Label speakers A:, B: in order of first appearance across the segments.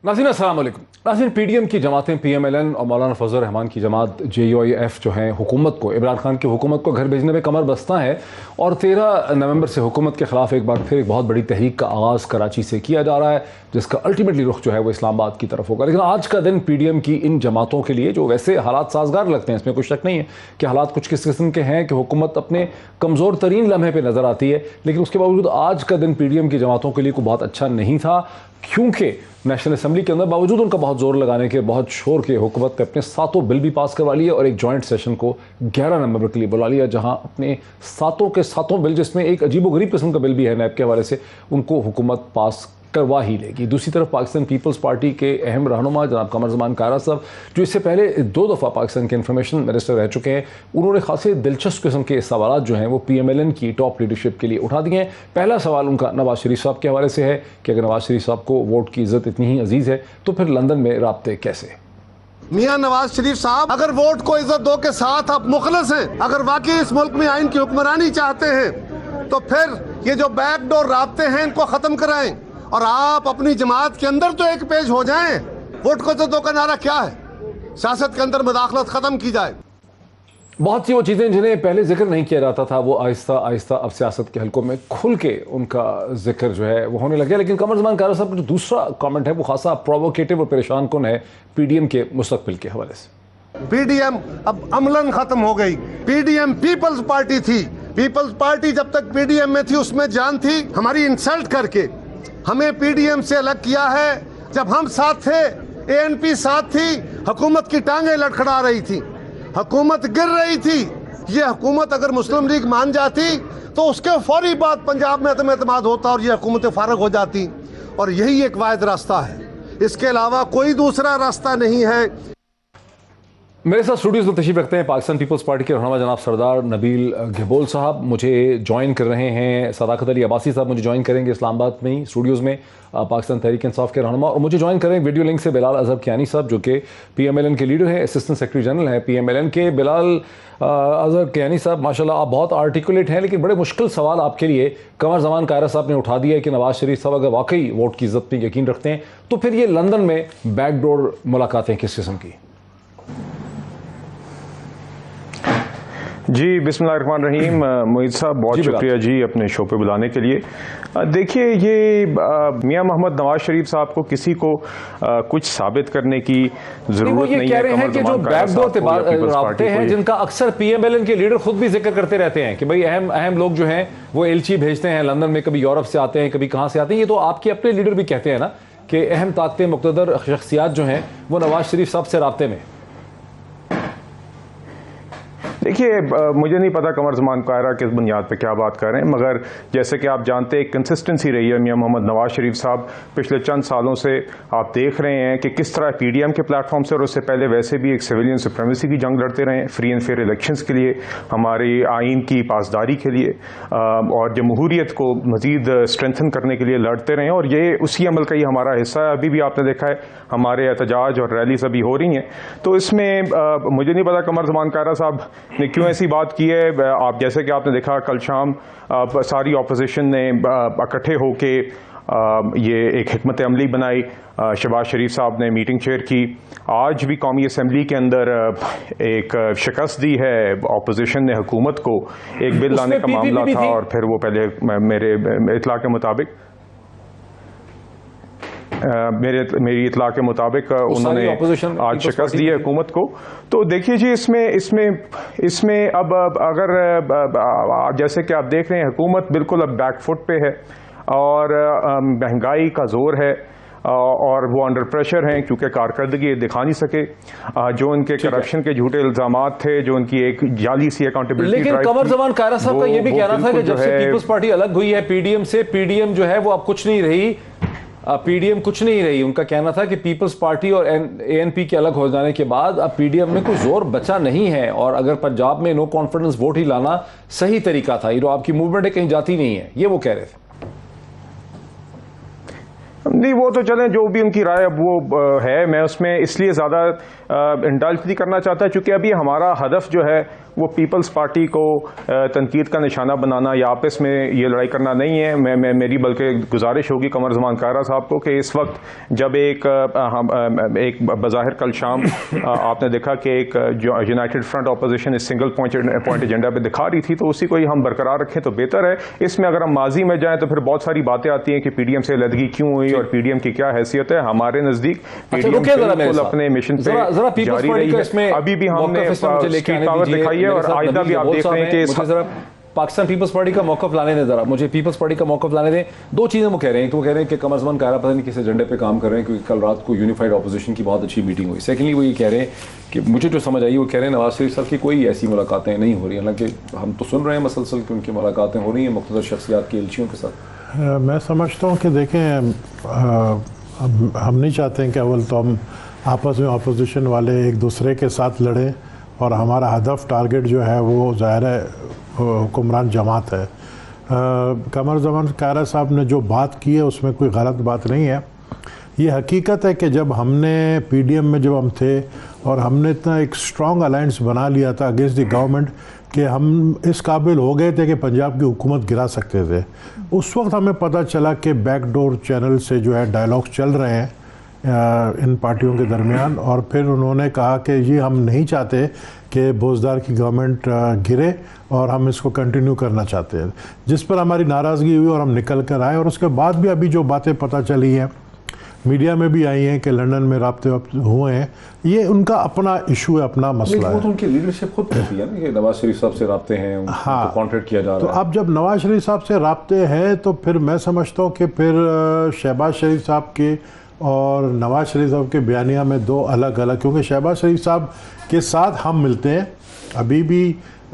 A: नाज़रीन अस्सलाम वालेकुम। नाज़रीन, पीडीएम की जमातें पीएमएलएन और मौलाना फजल रहमान की जमात जेयूआईएफ जो है हुकूमत को, इमरान खान की हुकूमत को घर भेजने में कमर बस्ता है और 13 नवंबर से हुकूमत के खिलाफ एक बार फिर एक बहुत बड़ी तहरीक का आगाज़ कराची से किया जा रहा है, जिसका अल्टीमेटली रुख जो है वो इस्लामाबाद की तरफ होगा। लेकिन आज का दिन पीडीएम की इन जमातों के लिए जो वैसे हालात साजगार लगते हैं, इसमें कुछ शक नहीं है कि हालात कुछ किस किस्म के हैं कि हुकूमत अपने कमज़ोर तरीन लम्हे पर नज़र आती है, लेकिन उसके बावजूद आज का दिन पीडीएम की जमातों के लिए कोई बहुत अच्छा नहीं था, क्योंकि नेशनल असम्बली के अंदर बावजूद उनका बहुत जोर लगाने के, बहुत शोर के, हुकूमत ने अपने 7 बिल भी पास करवा लिए और एक जॉइंट सेशन को 11 नवंबर के लिए बुला लिया, जहां अपने 7 के 7 बिल, जिसमें एक अजीबोगरीब किस्म का बिल भी है नैब के हवाले से, उनको हुकूमत पास करवा ही लेगी। दूसरी तरफ पाकिस्तान पीपल्स पार्टी के अहम रहनुमा जनाब कमर जमान कायरा साहब, जो इससे पहले 2 दफ़ा पाकिस्तान के इंफॉर्मेशन मिनिस्टर रह चुके हैं, उन्होंने खासे दिलचस्प किस्म के सवाल जो हैं वो पीएमएलएन की टॉप लीडरशिप के लिए उठा दिए हैं। पहला सवाल उनका नवाज शरीफ साहब के हवाले से है कि अगर नवाज शरीफ साहब को वोट की इज्जत इतनी ही अजीज़ है तो फिर लंदन में राब्ते कैसे?
B: मियां नवाज शरीफ साहब, अगर वोट को इज्जत दो के साथ आप मुखलस हैं, अगर वाकई इस मुल्क में आइन की हुक्मरानी चाहते हैं, तो फिर ये जो बैकडोर राब्ते हैं इनको खत्म कराएं और आप अपनी जमात के अंदर तो एक पेज हो जाएं। वोट को तो दो का नारा क्या है? सियासत के अंदर मुदाखलत खत्म की जाए।
A: बहुत सी वो चीज़ें जिन्हें पहले जिक्र नहीं किया जाता था, वो आहिस्ता आहिस्ता अब सियासत के हलकों में खुल के उनका जिक्र जो है वो होने लगे। लेकिन कमर जमान कायरा साहब का जो दूसरा कमेंट है वो खासा प्रोवोकेटिव और परेशान कुन है पीडीएम के मुस्तकबिल के हवाले से।
B: पीडीएम अब अमलन खत्म हो गई। पीडीएम पीपल्स पार्टी थी। पीपल्स पार्टी जब तक पीडीएम में थी उसमें जान थी। हमारी इंसल्ट करके हमें पीडीएम से अलग किया है। जब हम साथ थे, एएनपी साथ थी, हुकूमत की टांगें लड़खड़ा रही थी, हुकूमत गिर रही थी। ये हुकूमत अगर मुस्लिम लीग मान जाती तो उसके फौरी बाद पंजाब में एतमाद होता और ये हुकूमतें फारग हो जाती। और यही एक वाहिद रास्ता है, इसके अलावा कोई दूसरा रास्ता नहीं है।
A: मेरे साथ स्टूडियोज में तशरीफ रखते हैं पाकिस्तान पीपल्स पार्टी के रहनुमा जनाब सरदार नबील घिबोल साहब, मुझे ज्वाइन कर रहे हैं। सदाकत अली अब्बासी साहब मुझे ज्वाइन करेंगे इस्लामाबाद में ही स्टूडियोज़ में, पाकिस्तान तहरीक इंसाफ के रहनुमा। और मुझे ज्वाइन करेंगे वीडियो लिंक से बिलाल अजहर कियानी साहब, जो कि पीएमएलएन के लीडर हैं, असिस्टेंट सेक्रेटरी जनरल हैं पीएमएलएन के। बिलाल अजहर कियानी साहब, माशाल्लाह आप बहुत आर्टिकुलेट हैं, लेकिन बड़े मुश्किल सवाल आपके लिए कमर जमान कायरा साहब ने उठा दिया है कि नवाज शरीफ साहब अगर वाकई वोट की इज्जत पर यकीन रखते हैं तो फिर ये लंदन में बैकडोर मुलाकातें किस किस्म की?
C: जी बिस्मिल्लाहिर्रहमानिर्रहीम। मोहित साहब बहुत शुक्रिया जी अपने शो पे बुलाने के लिए। देखिए, ये मियां मोहम्मद नवाज शरीफ साहब को किसी को कुछ साबित करने की जरूरत नहीं है।
A: कह रहे हैं कि जो बैकडोर राब्ते हैं, जिनका अक्सर पीएमएलएन के लीडर खुद भी जिक्र करते रहते हैं कि भाई अहम लोग जो हैं वो एलची भेजते हैं लंदन में, कभी यूरोप से आते हैं, कभी कहाँ से आते हैं। ये तो आपके अपने लीडर भी कहते हैं ना कि अहम ताकतें, मुक़्तदर शख्सियात जो हैं वो नवाज शरीफ साहब से राब्ते में।
C: देखिए, मुझे नहीं पता कमर जमान कायरा किस बुनियाद पे क्या बात कर रहे हैं, मगर जैसे कि आप जानते हैं कंसिस्टेंसी रही है मियां मोहम्मद नवाज शरीफ साहब पिछले चंद सालों से। आप देख रहे हैं कि किस तरह पीडीएम के प्लेटफॉर्म से और उससे पहले वैसे भी एक सिविलियन सुप्रीमेसी की जंग लड़ते रहे, फ्री एंड फेयर इलेक्शंस के लिए, हमारी आइन की पासदारी के लिए और जमहूरियत को मजीद स्ट्रेंथन करने के लिए लड़ते रहे। और ये उसी अमल का ही हमारा हिस्सा है। अभी भी आपने देखा है हमारे एहतजाज और रैलीज अभी हो रही हैं। तो इसमें मुझे नहीं पता कमर जमान कायरा साहब ने क्यों ऐसी बात की है। आप जैसे कि आपने देखा कल शाम सारी ऑपोजिशन ने इकट्ठे होके ये एक हिकमत अमली बनाई। शहबाज शरीफ साहब ने मीटिंग चेयर की। आज भी कौमी असम्बली के अंदर एक शिकस्त दी है ऑपोजिशन ने हुकूमत को, एक बिल लाने का मामला था और फिर वो पहले मेरे इतला के मुताबिक मेरी इतला के मुताबिक उन्होंने आज शिकस्त दी है हुकूमत को। तो देखिए जी, इसमें अब अगर जैसे कि आप देख रहे हैं हुकूमत बिल्कुल अब बैकफुट पे है और महंगाई का जोर है और वो अंडर प्रेशर हैं क्योंकि कारकर्दगी दिखा नहीं सके। जो उनके करप्शन के झूठे इल्जामात थे, जो उनकी एक जाली सी अकाउंटेबिलिटी,
A: लेकिन कमर जमान कायरा साहब का ये भी कहना था कि जब से पीपल्स पार्टी अलग हुई है पीडीएम से, पीडीएम जो है वो अब कुछ नहीं रही, पीडीएम कुछ नहीं रही। उनका कहना था कि पीपल्स पार्टी और एएनपी के अलग हो जाने के बाद अब पीडीएम में कोई जोर बचा नहीं है और अगर पंजाब में नो कॉन्फिडेंस वोट ही लाना सही तरीका था, ये जो आपकी मूवमेंट है कहीं जाती नहीं है, ये वो कह रहे थे।
C: नहीं, वो तो चलें, जो भी उनकी राय अब वो है, मैं उसमें इसलिए ज़्यादा इंडल्ज नहीं करना चाहता क्योंकि अभी हमारा हदफ जो है वो पीपल्स पार्टी को तनकीद का निशाना बनाना या आपस में ये लड़ाई करना नहीं है। मैं मेरी बल्कि गुजारिश होगी कमर ज़मान कायरा साहब को कि इस वक्त जब एक बज़ाहिर कल शाम आपने देखा कि एक यूनाइटेड फ्रंट अपोजिशन इस सिंगल पॉइंट एजेंडा पे दिखा रही थी, तो उसी को ही हम बरकरार रखें तो बेहतर है। इसमें अगर हम माजी में जाएं तो फिर बहुत सारी बातें आती हैं कि पीडीएम से अलहदगी क्यों हुई और पीडीएम की क्या हैसियत है। हमारे नज़दीक पीडीएम बिल्कुल अपने मिशन पे जारी रही है। अभी भी हमने पावर दिखाई है और आइंदा भी आप देख रहे हैं कि
A: पाकिस्तान पीपल्स पार्टी का मौक़िफ़ लाने दें, जरा मुझे पीपल्स पार्टी का मौक़िफ़ लाने दें। दो चीज़ें वो कह रहे हैं, तो वो कह रहे हैं कि कमर ज़मान कायरा पता नहीं किस एजेंडे पे काम कर रहे हैं, क्योंकि कल रात को यूनिफाइड अपोजिशन की बहुत अच्छी मीटिंग हुई। सेकेंडली वो ये कह रहे हैं कि मुझे जो समझ आई, वो कह रहे हैं नवाज शरीफ साहब की कोई ऐसी मुलाकातें नहीं हो रही, हालांकि हम तो सुन रहे हैं मसलसल कि उनकी मुलाकातें हो रही हैं मुख्तलिफ शख्सियात के एलचियों के साथ।
D: मैं समझता हूँ कि देखें, हम नहीं चाहते हैं कि अव्वल तो हम आपस में अपोजिशन वाले एक दूसरे के साथ लड़ें, और हमारा हदफ टारगेट जो है वो ज़ाहिर है हुक्मरान जमात है। कमर ज़मान कायरा साहब ने जो बात की है उसमें कोई गलत बात नहीं है। ये हकीकत है कि जब हमने पीडीएम में जब हम थे और हमने इतना एक स्ट्रॉन्ग अलायंस बना लिया था अगेंस्ट द गवर्नमेंट कि हम इस काबिल हो गए थे कि पंजाब की हुकूमत गिरा सकते थे, उस वक्त हमें पता चला कि बैकडोर चैनल से जो है डायलॉग चल रहे हैं इन पार्टियों के दरमियान। और फिर उन्होंने कहा कि ये हम नहीं चाहते कि बोझदार की गवर्नमेंट गिरे और हम इसको कंटिन्यू करना चाहते हैं, जिस पर हमारी नाराज़गी हुई और हम निकल कर आए। और उसके बाद भी अभी जो बातें पता चली हैं, मीडिया में भी आई हैं कि लंदन में राब्ते हुए हैं, ये उनका अपना इशू है, अपना मसला है।
A: तो उनकी लीडरशिप खुद कहती है ना कि नवाज शरीफ साहब से राब्ते हैं,
D: हाँ,
A: कॉन्ट्रैक्ट किया जा रहा है।
D: तो अब जब नवाज शरीफ साहब से राब्ते हैं तो फिर मैं समझता हूँ कि फिर शहबाज शरीफ साहब के और नवाज शरीफ साहब के बयानिया में दो अलग अलग, क्योंकि शहबाज शरीफ साहब के साथ हम मिलते हैं, अभी भी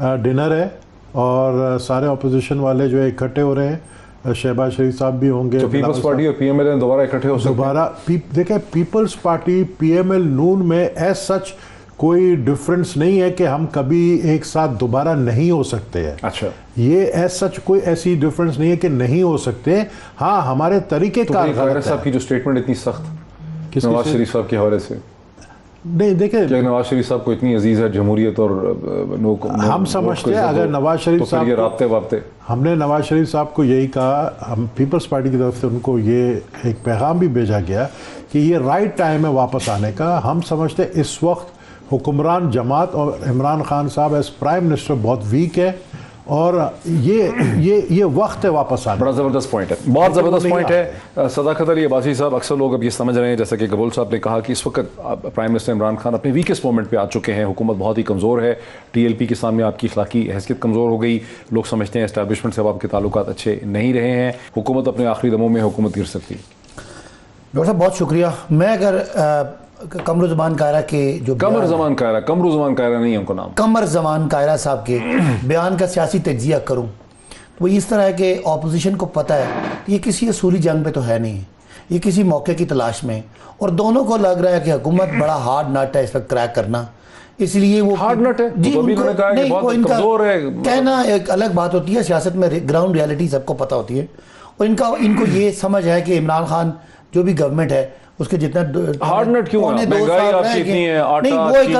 D: डिनर है और सारे अपोजिशन वाले जो है इकट्ठे हो रहे हैं, शहबाज शरीफ साहब भी होंगे।
A: तो पीपल्स पार्टी और पीएमएल दोबारा इकट्ठे हो सकते हैं? दोबारा
D: देखें, पीपल्स पार्टी पीएमएल नून में एज सच कोई डिफरेंस नहीं है कि हम कभी एक साथ दोबारा नहीं हो सकते हैं।
A: अच्छा,
D: ये एज सच कोई ऐसी डिफरेंस नहीं है कि नहीं हो सकते। हाँ, हमारे तरीके
A: तो कायरा साहब की जो स्टेटमेंट इतनी सख्त नवाज शरीफ साहब के हवाले से,
D: नहीं देखे,
A: नवाज शरीफ साहब को इतनी अजीज है जमहूरियत और
D: हम समझते हैं अगर नवाज शरीफ साहब
A: ये राब्ते वाब्ते, हमने
D: नवाज शरीफ साहब को यही कहा, हम पीपल्स पार्टी की तरफ से उनको ये एक पैगाम भी भेजा गया कि ये राइट टाइम है वापस आने का। हम समझते हैं इस वक्त हुक्मरान जमात और इमरान खान साहब एज प्राइम मिनिस्टर बहुत वीक है और ये वक्त है वापस आने।
A: बड़ा ज़बरदस्त पॉइंट है, बहुत ज़बरदस्त पॉइंट है। सदाकत अली अब्बासी साहब, अक्सर लोग अब ये समझ रहे हैं, जैसा कि कबूल साहब ने कहा कि इस वक्त प्राइम मिनिस्टर इमरान खान अपने वीकेस्ट मोमेंट पे आ चुके हैं, हुकूमत बहुत ही कमज़ोर है, टीएलपी के सामने आपकी अखलाकी हैसियत कमज़ोर हो गई, लोग समझते हैं एस्टैब्लिशमेंट से अब आपके ताल्लुकात अच्छे नहीं रहे हैं, हुकूमत अपने आखिरी दमों में हुकूमत गिर सकती है।
E: डॉक्टर साहब बहुत शुक्रिया। मैं अगर कमर ज़मान कायरा के जो
A: कमर ज़मान कायरा नहीं है उनका नाम,
E: कमर ज़मान कायरा साहब के बयान का सियासी तज्जिया करूं तो वो इस तरह है कि ऑपोजिशन को पता है कि ये किसी असूली जंग पे तो है नहीं, ये किसी मौके की तलाश में, और दोनों को लग रहा है कि हुकूमत बड़ा हार्ड नट है इस वक्त क्रैक करना, इसलिए वो
A: हार्ड नट है जी। उन्होंने कहा कि बहुत कमजोर है,
E: कहना एक अलग बात होती है, सियासत में ग्राउंड रियलिटी सबको पता होती है, और इनको ये समझ है कि इमरान खान जो भी गवर्नमेंट है उसके जितना
A: हार्ड नट क्यों है, महंगाई आपकी इतनी है, आटा,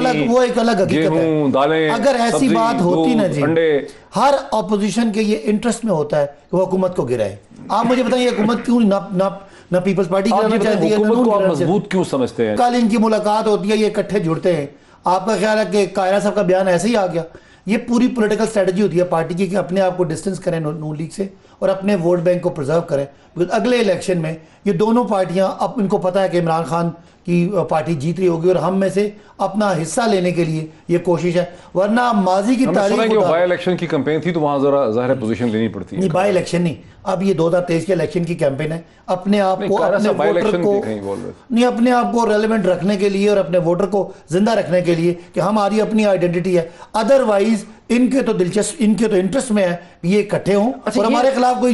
E: नहीं, वो एक अलग हकीकत है।
A: दालें,
E: अगर ऐसी बात होती ना जी,
A: अंडे,
E: हर ऑपोजिशन के ये इंटरेस्ट में होता है कि वो हुकूमत को गिराए। आप मुझे बताइए हुकूमत क्यों ना पीपल्स पार्टी गिराना चाहती है,
A: हुकूमत को आप मजबूत क्यों समझते हैं?
E: कल इनकी मुलाकात होती है, ये इकट्ठे जुड़ते हैं, आपका ख्याल है कि कायरा साहब का बयान ऐसे ही आ गया? ये पूरी पॉलिटिकल स्ट्रेटजी होती है पार्टी की कि अपने आप को डिस्टेंस करें नून लीग से और अपने वोट बैंक को प्रिजर्व करें, बिकॉज अगले इलेक्शन में ये दोनों पार्टियां, अब इनको पता है कि इमरान खान की पार्टी जीत रही होगी और हम में से अपना हिस्सा लेने के लिए ये कोशिश है, वरना माजी की तारीख
A: बाई इलेक्शन की कैंपेन थी तो वहां जरा ज़ाहिर पोजीशन लेनी पड़ती है।
E: नहीं, बाई इलेक्शन नहीं, अब ये 2023 के इलेक्शन की कैंपेन है, अपने आप को अपने वोटर को नहीं, अपने आप को रेलेवेंट रखने के लिए और अपने वोटर को जिंदा रखने के लिए कि हमारी अपनी आइडेंटिटी है। अदरवाइज इनके तो इंटरेस्ट में है ये इकट्ठे हों और हमारे खिलाफ कोई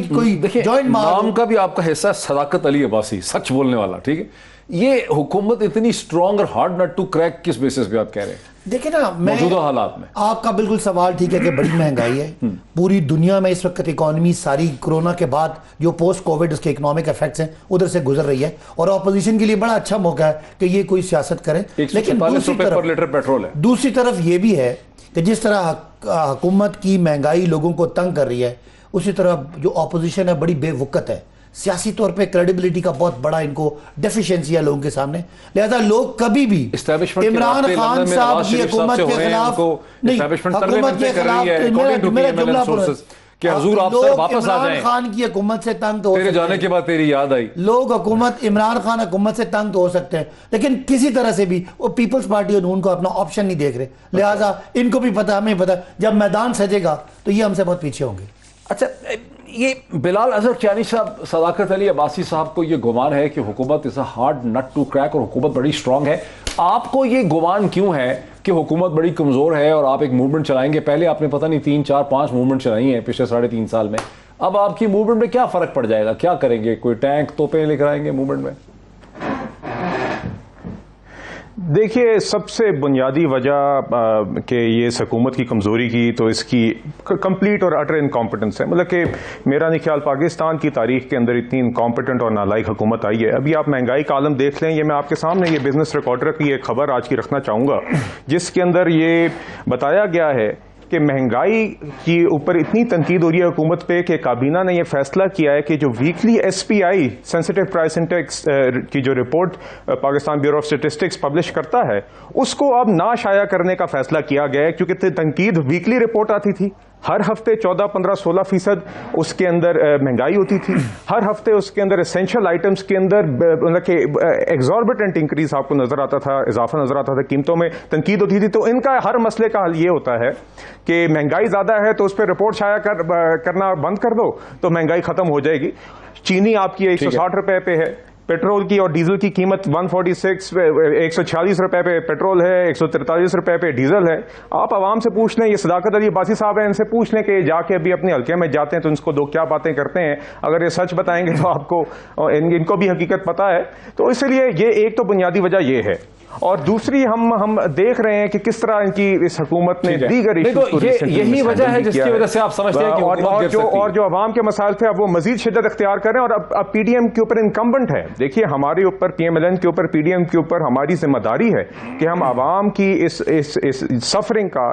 E: जॉइंट
A: नाम का भी आपका हिस्सा सदाकत अली अब्बासी, सच बोलने वाला, ठीक है। ये हुकूमत इतनी स्ट्रॉन्ग और हार्ड नट टू क्रैक किस बेसिस पे आप कह रहे हैं?
E: देखिए ना,
A: मौजूदा हालात में
E: आपका बिल्कुल सवाल ठीक है कि बड़ी महंगाई है पूरी दुनिया में इस वक्त, इकोनॉमी सारी कोरोना के बाद जो पोस्ट कोविड उसके इकोनॉमिक इफेक्ट्स हैं उधर से गुजर रही है, और ऑपोजिशन के लिए बड़ा अच्छा मौका है कि ये कोई सियासत करें। लेकिन दूसरी तरफ ये भी है कि जिस तरह हुकूमत की महंगाई लोगों को तंग कर रही है, उसी तरह जो अपोजिशन है बड़ी बेवकत है, सियासी तौर पे क्रेडिबिलिटी का बहुत बड़ा इनको डेफिशिएंसी है लोगों के सामने। लिहाजा लोग कभी भी इमरान खान साहब की हुकूमत के खिलाफ नहीं, हुकूमत के खिलाफ मेरा जुमला
A: कि हुजूर आप सर वापस आ जाएं।
E: इमरान खान की हुकूमत से तंग तो
A: तेरे जाने के बाद तेरी याद आई।
E: लोग हुकूमत इमरान खान हुकूमत से तंग तो हो सकते हैं, लेकिन किसी तरह से भी वो पीपल्स पार्टी और नून को अपना ऑप्शन नहीं देख रहे। लिहाजा इनको भी पता, हमें पता, जब मैदान सजेगा तो ये हमसे बहुत पीछे होंगे।
A: अच्छा, ये बिलाल अजहर कियानी साहब, सदाकत अली अब्बासी साहब को ये गुमान है कि हुकूमत is a hard nut to crack और हुकूमत बड़ी स्ट्रांग है। आपको ये गुमान क्यों है कि हुकूमत बड़ी कमज़ोर है और आप एक मूवमेंट चलाएंगे? पहले आपने पता नहीं 3, 4, 5 मूवमेंट चलाई हैं पिछले 3.5 साल में। अब आपकी मूवमेंट में क्या फ़र्क पड़ जाएगा? क्या करेंगे? कोई टैंक तोपें लेकर आएंगे मूवमेंट में?
C: देखिए, सबसे बुनियादी वजह कि ये इस हुकूमत की कमज़ोरी की तो इसकी कंप्लीट और अटर इनकॉम्पिटेंस है। मतलब कि मेरा नहीं ख्याल पाकिस्तान की तारीख के अंदर इतनी इनकॉम्पिटेंट और नालायक हुकूमत आई है। अभी आप महंगाई का आलम देख लें, ये मैं आपके सामने ये बिजनेस रिकॉर्डर की एक खबर आज की रखना चाहूँगा, जिसके अंदर ये बताया गया है कि महंगाई की ऊपर इतनी तनकीद हो रही है हुकूमत पे कि काबीना ने यह फैसला किया है कि जो weekly SPI sensitive price index की जो report Pakistan bureau of statistics publish करता है, उसको अब ना शाया करने का फैसला किया गया है, क्योंकि तनकीद वीकली रिपोर्ट आती थी। हर हफ्ते 14, 15, 16% उसके अंदर महंगाई होती थी। हर हफ्ते उसके अंदर एसेंशियल आइटम्स के अंदर मतलब कि एग्जॉर्बिटेंट इंक्रीज आपको नजर आता था, इजाफा नजर आता था, कीमतों में तनकीद होती थी। तो इनका हर मसले का हल ये होता है कि महंगाई ज्यादा है तो उस पर रिपोर्ट शाया करना बंद कर दो तो महंगाई खत्म हो जाएगी। चीनी आपकी 160 रुपए पे है, पेट्रोल की और डीजल की कीमत 146 रुपए पे पेट्रोल है, 143 रुपए पे डीजल है। आप आवाम से पूछ लें, ये सदाकत अली अब्बासी साहब हैं, इनसे पूछ लें कि जाके अभी अपने हल्के में जाते हैं तो इनको दो क्या बातें करते हैं। अगर ये सच बताएंगे तो आपको इनको भी हकीकत पता है। तो इसलिए ये एक तो बुनियादी वजह ये है, और दूसरी हम देख रहे हैं कि किस तरह इनकी इस हुकूमत ने दीगर इश्यूज को
A: यही वजह है जिसकी वजह से आप समझते हैं कि
C: और जो अवाम के मसाइल थे अब वो मजीद शिद्दत इख्तियार कर रहे हैं। और अब PDM के ऊपर इनकम्बेंट है, देखिए हमारे ऊपर, PMLN के ऊपर, PDM के ऊपर हमारी जिम्मेदारी है कि हम आवाम की इस सफरिंग का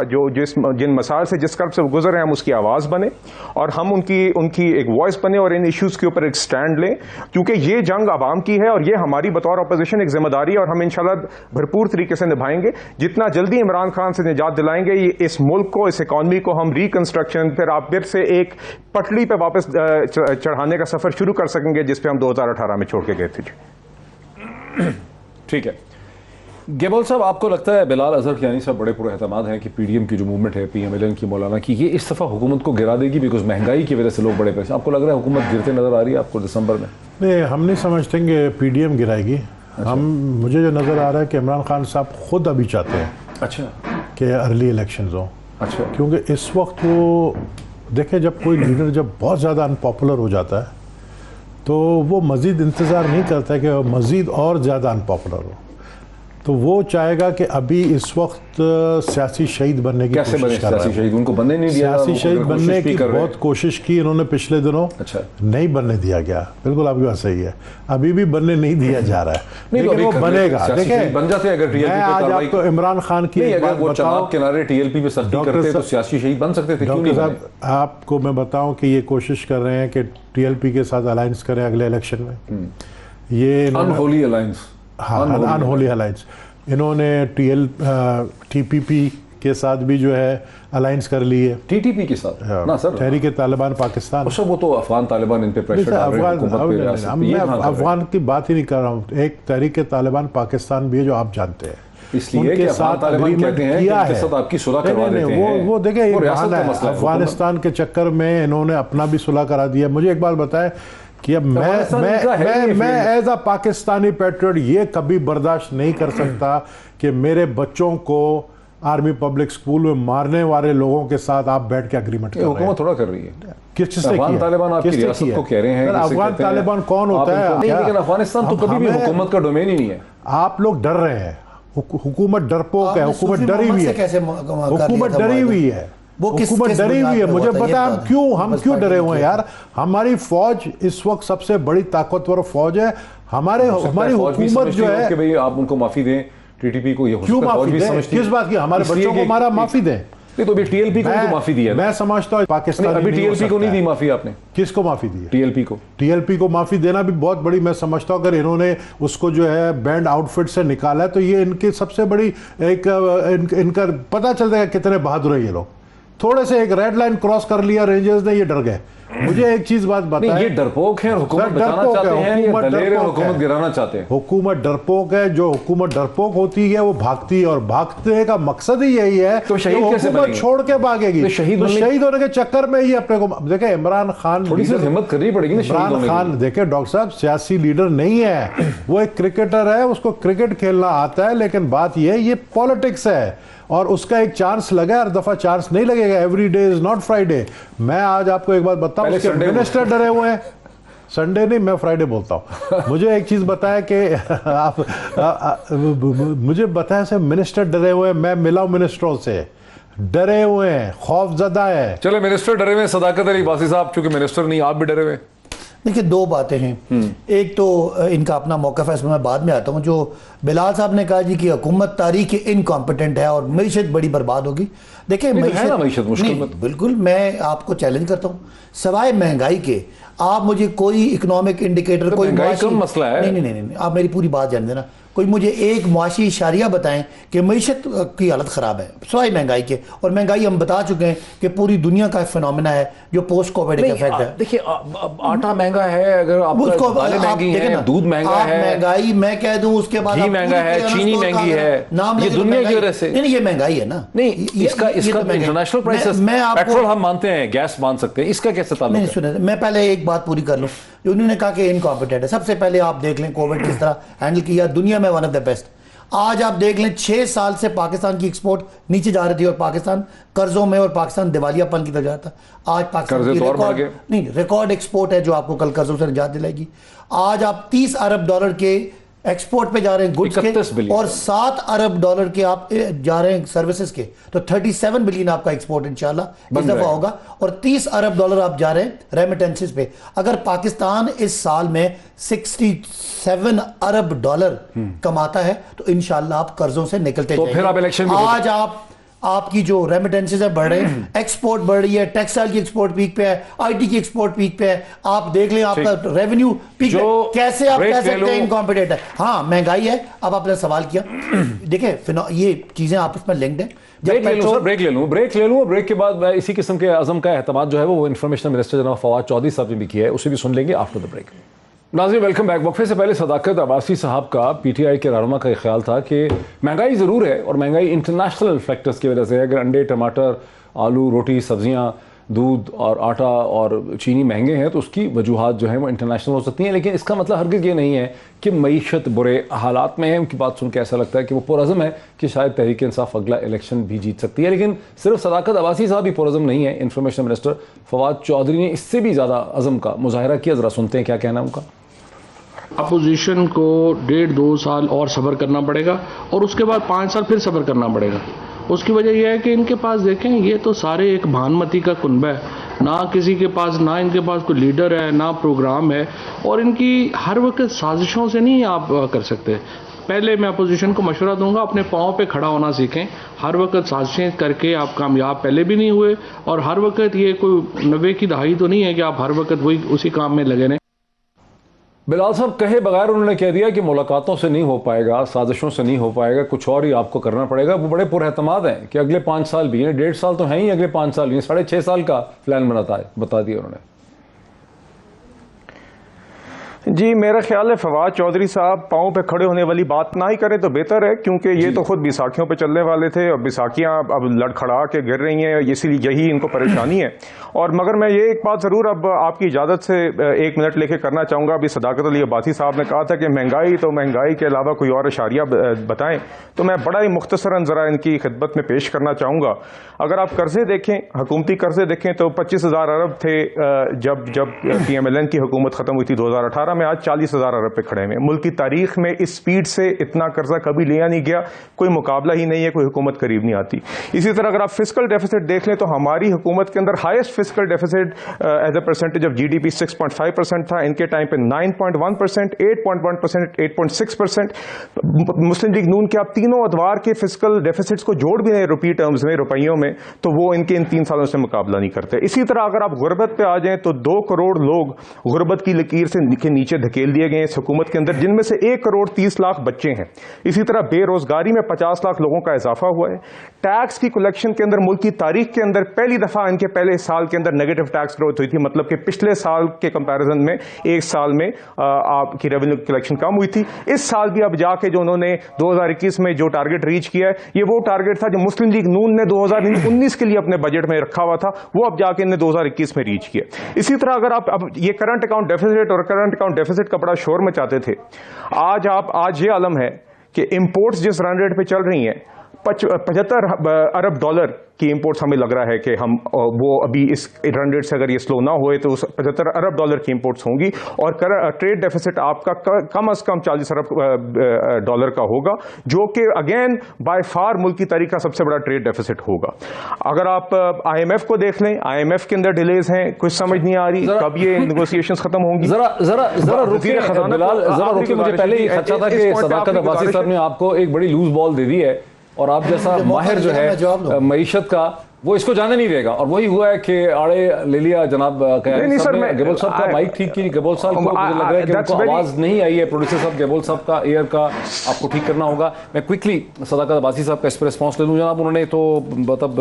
C: जिन मसाइल से जिस कर्ब से गुजर रहे हैं हम उसकी आवाज बने और हम उनकी एक वॉइस बने और इन इश्यूज के ऊपर एक स्टैंड लें, क्योंकि ये जंग आवाम की है और ये हमारी बतौर अपोजिशन एक जिम्मेदारी है और हम इंशाल्लाह भरपूर तरीके से निभाएंगे। जितना जल्दी इमरान खान से निजात दिलाएंगे, इस मुल्क को, इस इकॉनमी को हम रिकंस्ट्रक्शन फिर से एक पटड़ी पे वापस चढ़ाने का सफर शुरू कर सकेंगे जिस पे हम 2018 में छोड़ के गए थे।
A: ठीक है गेबोल साहब, आपको लगता है बिलाल अजहर कियानी साहब बड़े पूरे एतमाद हैं कि PDM की जो मूवमेंट है, PMLN की, मौलाना की, ये इस दफ़ा हुकूमत को गिरा देगी? बिकॉज महंगाई की वजह से लोग बड़े पैसे, आपको लग रहा है हुकूमत गिरते नजर आ रही है आपको दिसंबर में?
D: नहीं, हम नहीं समझते कि PDM गिराएगी। अच्छा। मुझे जो नज़र आ रहा है कि इमरान खान साहब खुद अभी चाहते हैं
A: अच्छा
D: कि अर्ली इलेक्शंस हो।
A: अच्छा,
D: क्योंकि इस वक्त वो देखें, जब कोई लीडर जब बहुत ज़्यादा अनपॉपुलर हो जाता है तो वो मज़ीद इंतज़ार नहीं करता है कि मज़ीद और ज़्यादा अनपॉपुलर हो, तो वो चाहेगा कि अभी इस वक्त सियासी शहीद बनने की कोशिश कर रहा है।
A: शहीद उनको बनने नहीं दिया,
D: सियासी शहीद बनने की बहुत कोशिश की इन्होंने पिछले दिनों।
A: अच्छा,
D: नहीं बनने दिया गया, बिल्कुल आपकी बात सही है, अभी भी बनने नहीं दिया जा रहा है, लेकिन वो बनेगा। देखें,
A: बन जाते अगर
D: मैं आज आपको इमरान खान की
A: अगर वो चनाब किनारे TLP पे सख्ती करते तो सियासी शहीद बन सकते थे।
D: डॉक्टर साहब, आपको मैं बताऊं कि ये कोशिश कर रहे हैं कि TLP के साथ अलायंस करें अगले इलेक्शन में। ये
A: अनहोली अलायंस,
D: हाँ, अनहोली अलायंस। इन्होंने TPP के साथ भी जो है अलायंस कर ली है।
A: TTP के साथ ना सर,
D: तहरीक तालिबान पाकिस्तान।
A: अच्छा, वो तो अफगान तालिबान इन पे प्रेशर डाल रहे हैं।
D: मैं अफगान की बात ही नहीं कर रहा हूँ, एक तहरीक तालिबान पाकिस्तान भी है जो आप जानते हैं,
A: इसलिए कि साथ एग्रीमेंट किया है, आपकी सुलह करवा देते हैं।
D: वो देखिए अफगानिस्तान के चक्कर में इन्होंने अपना भी सुलह करा दिया। मुझे एक बात बताएं कि अब मैं एज अ पाकिस्तानी पैट्रियट ये कभी बर्दाश्त नहीं कर सकता कि मेरे बच्चों को आर्मी पब्लिक स्कूल में मारने वाले लोगों के साथ आप बैठ के एग्रीमेंट कर रहे हैं।
A: हुकूमत थोड़ा कर रही है,
D: किससे
A: अफगान तालिबान आपकी रियासत को कह रहे हैं।
D: अफगान तालिबान कौन होता है?
A: लेकिन अफगानिस्तान तो कभी भी हुकूमत का डोमेन ही नहीं है।
D: आप लोग डर रहे हैं, हुकूमत डरपोक है, हुकूमत डरी हुई है, हुकूमत डरी हुई है, हुकूमत डरी हुई है। मुझे पता है हम क्यों डरे हुए हैं यार। हमारी फौज इस वक्त सबसे बड़ी ताकतवर फौज है। हमारी हुकूमत जो है
A: कि भाई आप उनको माफी दें, TTP को ये
D: क्यों माफी दें? किस बात की? हमारे बच्चों को हमारा माफी दें?
A: नहीं तो अभी टीएलपी को भी तो माफी दी है।
D: मैं समझता हूँ पाकिस्तान
A: अभी टीएलपी को नहीं दी माफी आपने।
D: किसको माफी दी है?
A: टीएलपी को
D: माफी देना भी बहुत बड़ी, मैं समझता हूँ अगर इन्होंने उसको जो है बैंड आउटफिट से निकाला है तो ये इनकी सबसे बड़ी एक इनका पता चल जाएगा कितने बहादुर है ये लोग। थोड़े से एक रेड लाइन क्रॉस कर लिया रेंजर्स ने, ये डर गए। मुझे एक चीज बात बताएं,
A: ये डरपोक है, हुकूमत बचाना चाहते हैं या दलेर है, हुकूमत गिराना चाहते हैं?
D: हुकूमत डरपोक है। जो हुकूमत डरपोक होती है वो भागती है, और भागने का मकसद ही यही है
A: तो शहीद कैसे बनेंगे?
D: छोड़ के भागेगी।
A: तो शहीद
D: होने के चक्कर में ही अपने को देखे। इमरान खान
A: थोड़ी सी हिम्मत करनी पड़ेगी ना।
D: इमरान खान देखे डॉक्टर साहब सियासी लीडर नहीं है, वो एक क्रिकेटर है, उसको क्रिकेट खेलना आता है, लेकिन बात यह है ये पॉलिटिक्स है और उसका एक चांस लगा, हर दफा चांस नहीं लगेगा। Every day is not Friday. मैं आज आपको एक बात बताऊं, मिनिस्टर डरे हुए हैं। संडे नहीं, मैं फ्राइडे बोलता हूं। मुझे एक चीज बताया कि मुझे बताया से मिनिस्टर डरे हुए हैं। मैं मिला हूं मिनिस्टरों से, डरे हुए हैं, खौफजदा है।
A: चले मिनिस्टर डरे हुए हैं, सदाकत अली अब्बासी साहब चूंकि मिनिस्टर नहीं, आप भी डरे हुए।
E: देखिए दो बातें हैं। एक तो इनका अपना मौक़िफ़ है, इसमें मैं बाद में आता हूँ। जो बिलाल साहब ने कहा जी कि हुकूमत तारीख इनकॉम्पिटेंट है और मईशत बड़ी बर्बाद होगी। देखिए
A: मईशत मुश्किल
E: बिल्कुल, मैं आपको चैलेंज करता हूँ, सवाए महंगाई के आप मुझे कोई इकोनॉमिक इंडिकेटर,
A: तो
E: कोई
A: कम मसला है।
E: नहीं, आप मेरी पूरी बात जान देना। कोई मुझे एक मुआशी इशारिया बताएं कि मईशत की हालत ख़राब है सिवाय महंगाई के। और महंगाई हम बता चुके हैं कि पूरी दुनिया का फिनोमेना है जो पोस्ट कोविड इफेक्ट है।
A: देखिए आटा महंगा है, अगर आपको दालें महंगी हैं, दूध महंगा है,
E: महंगाई मैं कह दूं, उसके बाद
A: घी महंगा है, चीनी महंगी है, ये दुनिया की वजह से।
E: नहीं, ये महंगाई है ना।
A: नहीं, इसका इंटरनेशनल प्राइसेस, पेट्रोल हम मानते हैं, गैस मान सकते हैं, इसका कैसे ताल्लुक है?
E: सुने, मैं पहले एक बात पूरी कर लूं। उन्होंने कहा कि इनकॉम्पिटेंट है। सबसे पहले आप देख लें कोविड किस तरह हैंडल किया, दुनिया में वन ऑफ द बेस्ट। आज आप देख लें 6 साल से पाकिस्तान की एक्सपोर्ट नीचे जा रही थी और पाकिस्तान कर्जों में और पाकिस्तान दिवालियापन की तरफ जाता। आज पाकिस्तान की रिकॉर्ड एक्सपोर्ट है जो आपको कल कर्जों से निजात दिलाएगी। आज आप 30 अरब डॉलर के एक्सपोर्ट पे जा रहे हैं गुड्स के, और 7 अरब डॉलर के आप जा रहे हैं सर्विसेज के। तो 37 बिलियन आपका एक्सपोर्ट इंशाल्लाह इस दफा होगा, और 30 अरब डॉलर आप जा रहे हैं रेमिटेंसेस पे। अगर पाकिस्तान इस साल में 67 अरब डॉलर कमाता है तो इंशाल्लाह आप कर्जों से निकलते
A: तो फिर आप इलेक्शन में
E: आज आपकी जो रेमिटेंसेस है बढ़ रहे हैं, एक्सपोर्ट बढ़ रही है, टेक्सटाइल की एक्सपोर्ट पीक पे है, आईटी की एक्सपोर्ट पीक पे है। आप देख लें आपका रेवेन्यू पीक पे। कैसे आप कह सकते हैं इनकॉम्पिटेंट है? हाँ महंगाई है। अब आपने सवाल किया, देखिए ये चीजें आपस में लिंक्ड है।
A: ब्रेक ले लूं। ब्रेक के बाद इसी किस्म के अज़म का एहतमाद जो है वो इंफॉर्मेशन मिनिस्टर जनाब फवाद चौधरी साहब ने भी किया है, उसे भी सुन लेंगे आफ्टर द ब्रेक। नाज़रीन वेलकम बैक। वक्फे से पहले सदाकत अब्बासी साहब का पीटीआई के रहनुमा का ख्याल था कि महंगाई ज़रूर है और महंगाई इंटरनेशनल फैक्टर्स की वजह से है। अगर अंडे, टमाटर, आलू, रोटी, सब्जियां, दूध और आटा और चीनी महंगे हैं तो उसकी वजूहात जो है वो इंटरनेशनल हो सकती हैं, लेकिन इसका मतलब हरगिज़ ये नहीं है कि मईशत बुरे हालात में है। उनकी बात सुन के ऐसा लगता है कि वो पुरअज़म है कि शायद तहरीक इंसाफ अगला इलेक्शन भी जीत सकती है। लेकिन सिर्फ सदाकत अब्बासी साहब ही पुरअज़म नहीं है, इंफॉर्मेशन मिनिस्टर फवाद चौधरी ने इससे भी ज़्यादा अज़म का मुजाहरा किया। ज़रा सुनते हैं क्या कहना है उनका।
F: अपोजिशन को 1.5-2 साल और सब्र करना पड़ेगा और उसके बाद 5 साल फिर सब्र करना पड़ेगा। उसकी वजह यह है कि इनके पास देखें, ये तो सारे एक भानमती का कुनबा है, ना किसी के पास, ना इनके पास कोई लीडर है, ना प्रोग्राम है, और इनकी हर वक्त साजिशों से नहीं आप कर सकते। पहले मैं अपोजिशन को मशवरा दूंगा, अपने पाँव पे खड़ा होना सीखें। हर वक्त साजिशें करके आप कामयाब पहले भी नहीं हुए, और हर वक्त ये कोई 90 की दहाई तो नहीं है कि आप हर वक्त वही उसी काम में लगे रहें।
A: बिलाल साहब कहे बगैर उन्होंने कह दिया कि मुलाकातों से नहीं हो पाएगा, साजिशों से नहीं हो पाएगा, कुछ और ही आपको करना पड़ेगा। वो बड़े पुरएतमाद हैं कि अगले 5 साल भी हैं, 1.5 साल तो हैं ही, अगले 5 साल भी हैं, 6.5 साल का प्लान बता दिया उन्होंने।
C: जी मेरा ख्याल है फवाद चौधरी साहब पाँव पे खड़े होने वाली बात ना ही करें तो बेहतर है, क्योंकि ये तो खुद बैसाखियों पे चलने वाले थे और बैसाखियां अब लड़खड़ा के गिर रही हैं, इसीलिए यही इनको परेशानी है। और मगर मैं ये एक बात ज़रूर अब आपकी इजाज़त से 1 मिनट लेके करना चाहूँगा। अभी सदाकत अली अब्बासी साहब ने कहा था कि महंगाई, तो महंगाई के अलावा कोई और इशारिया बताएं, तो मैं बड़ा ही मुख्तसरन ज़रा इनकी खिदमत में पेश करना चाहूँगा। अगर आप कर्जे देखें, हुकूमती कर्जे देखें तो 25,000 अरब थे जब PMLN की हुकूमत ख़त्म हुई थी 2018 में। में आज 40,000 अरब पे खड़े हैं। मुल्क की तारीख में इस स्पीड से इतना कर्जा कभी लिया नहीं गया, कोई मुकाबला ही नहीं है, कोई हुकूमत करीब नहीं आती। इसी तरह अगर आप फिस्कल डेफिसिट देख लें तो हमारी हुकूमत के अंदर highest fiscal deficit as a percentage of GDP 6.5% था, इनके टाइम पे 9.1%, 8.1%, 8.6%। मुस्लिम लीग नून के आप तीनों अदवार के फिस्कल डेफिसिट्स को जोड़ भी रहे रुपये टर्म्स में, रुपयों में, तो वो इनके इन 3 सालों से मुकाबला नहीं करते। इसी तरह अगर आप गुर्बत पे आ जाएं तो 2 करोड़ लोग गुर्बत की लकीर से नीचे धकेल दिए गए इस हुकूमत के अंदर, जिनमें से 1 करोड़ 30 लाख बच्चे हैं। इसी तरह बेरोजगारी में 50 लाख लोगों का इजाफा हुआ है। टैक्स की कलेक्शन के अंदर मुल्क की तारीख के अंदर पहली दफा इनके पहले साल के अंदर नेगेटिव टैक्स ग्रोथ हुई थी, मतलब कि पिछले साल के कंपैरिजन में एक साल में आपकी रेवेन्यू कलेक्शन कम हुई थी। इस साल भी अब जाके जो उन्होंने 2021 में जो टारगेट रीच किया है, ये वो टारगेट था जो मुस्लिम लीग नून ने 2019 के लिए अपने बजट में रखा हुआ था, वो अब जाके इन्हें 2021 में रीच किया। इसी तरह अगर आप अब ये करंट अकाउंट डेफिसिट और करंट अकाउंट डेफिसिट का बड़ा शोर मचाते थे, आज ये आलम है कि इंपोर्ट्स जिस रन रेट पे चल रही हैं, 75 अरब डॉलर की इंपोर्ट्स हमें लग रहा है कि हम वो अभी इस रन रेट से अगर ये स्लो ना हुए तो 75 अरब डॉलर की इंपोर्ट्स होंगी, और ट्रेड डेफिसिट आपका कम अज कम 40 अरब डॉलर का होगा, जो कि अगेन बाय फार मुल्क की तारीख का सबसे बड़ा ट्रेड डेफिसिट होगा। अगर आप IMF को देख लें, IMF के अंदर डिलेज हैं, कुछ समझ नहीं आ रही कब ये नेगोशिएशंस खत्म होंगी।
A: जरा रुकिए बिलाल, जरा रुकिए, मुझे पहले ही खदशा था कि सदाकत अब्बासी साहब ने आपको एक बड़ी लूज बॉल दे दी है, और आप जैसा माहिर जो है मईशत का, वो इसको जाने नहीं देगा, और वही हुआ है कि आड़े ले लिया जनाब गबोल साहब का माइक ठीक की। गबोल साहब को मुझे लग रहा है कि उनको आवाज नहीं आई है, प्रोड्यूसर साहब गबोल साहब का एयर का आपको ठीक करना होगा। मैं क्विकली सदाकत अब्बासी साहब का इस पर रिस्पॉन्स ले लूं जनाब। उन्होंने तो मतलब